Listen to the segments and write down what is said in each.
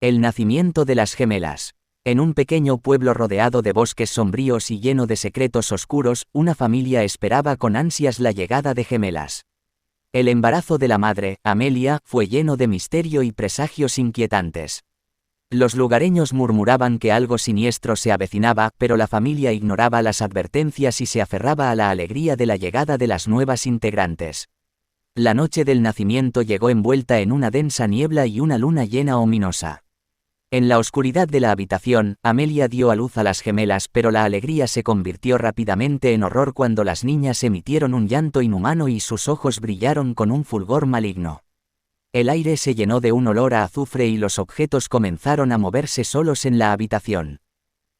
El nacimiento de las gemelas. En un pequeño pueblo rodeado de bosques sombríos y lleno de secretos oscuros, una familia esperaba con ansias la llegada de gemelas. El embarazo de la madre, Amelia, fue lleno de misterio y presagios inquietantes. Los lugareños murmuraban que algo siniestro se avecinaba, pero la familia ignoraba las advertencias y se aferraba a la alegría de la llegada de las nuevas integrantes. La noche del nacimiento llegó envuelta en una densa niebla y una luna llena ominosa. En la oscuridad de la habitación, Amelia dio a luz a las gemelas, pero la alegría se convirtió rápidamente en horror cuando las niñas emitieron un llanto inhumano y sus ojos brillaron con un fulgor maligno. El aire se llenó de un olor a azufre y los objetos comenzaron a moverse solos en la habitación.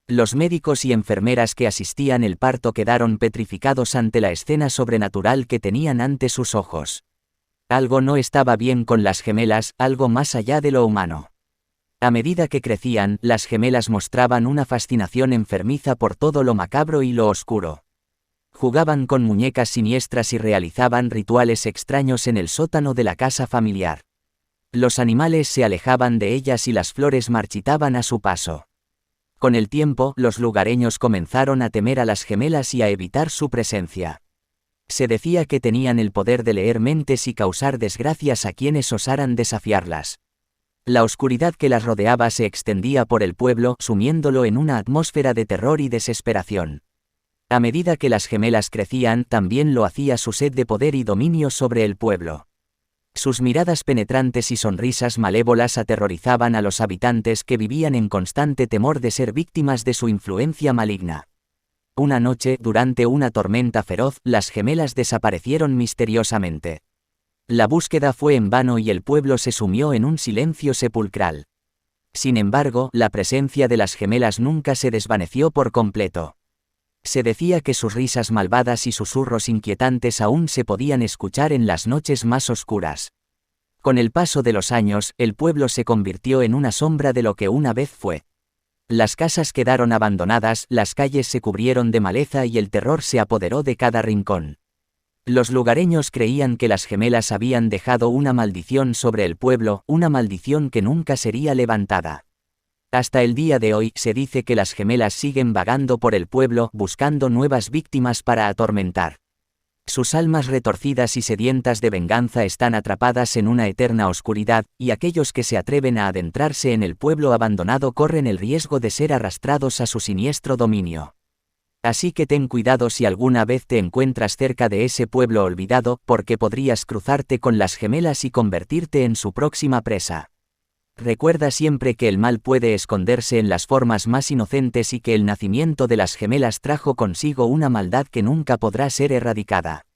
Los médicos y enfermeras que asistían al parto quedaron petrificados ante la escena sobrenatural que tenían ante sus ojos. Algo no estaba bien con las gemelas, algo más allá de lo humano. A medida que crecían, las gemelas mostraban una fascinación enfermiza por todo lo macabro y lo oscuro. Jugaban con muñecas siniestras y realizaban rituales extraños en el sótano de la casa familiar. Los animales se alejaban de ellas y las flores marchitaban a su paso. Con el tiempo, los lugareños comenzaron a temer a las gemelas y a evitar su presencia. Se decía que tenían el poder de leer mentes y causar desgracias a quienes osaran desafiarlas. La oscuridad que las rodeaba se extendía por el pueblo, sumiéndolo en una atmósfera de terror y desesperación. A medida que las gemelas crecían, también lo hacía su sed de poder y dominio sobre el pueblo. Sus miradas penetrantes y sonrisas malévolas aterrorizaban a los habitantes que vivían en constante temor de ser víctimas de su influencia maligna. Una noche, durante una tormenta feroz, las gemelas desaparecieron misteriosamente. La búsqueda fue en vano y el pueblo se sumió en un silencio sepulcral. Sin embargo, la presencia de las gemelas nunca se desvaneció por completo. Se decía que sus risas malvadas y susurros inquietantes aún se podían escuchar en las noches más oscuras. Con el paso de los años, el pueblo se convirtió en una sombra de lo que una vez fue. Las casas quedaron abandonadas, las calles se cubrieron de maleza y el terror se apoderó de cada rincón. Los lugareños creían que las gemelas habían dejado una maldición sobre el pueblo, una maldición que nunca sería levantada. Hasta el día de hoy, se dice que las gemelas siguen vagando por el pueblo, buscando nuevas víctimas para atormentar. Sus almas retorcidas y sedientas de venganza están atrapadas en una eterna oscuridad, y aquellos que se atreven a adentrarse en el pueblo abandonado corren el riesgo de ser arrastrados a su siniestro dominio. Así que ten cuidado si alguna vez te encuentras cerca de ese pueblo olvidado, porque podrías cruzarte con las gemelas y convertirte en su próxima presa. Recuerda siempre que el mal puede esconderse en las formas más inocentes y que el nacimiento de las gemelas trajo consigo una maldad que nunca podrá ser erradicada.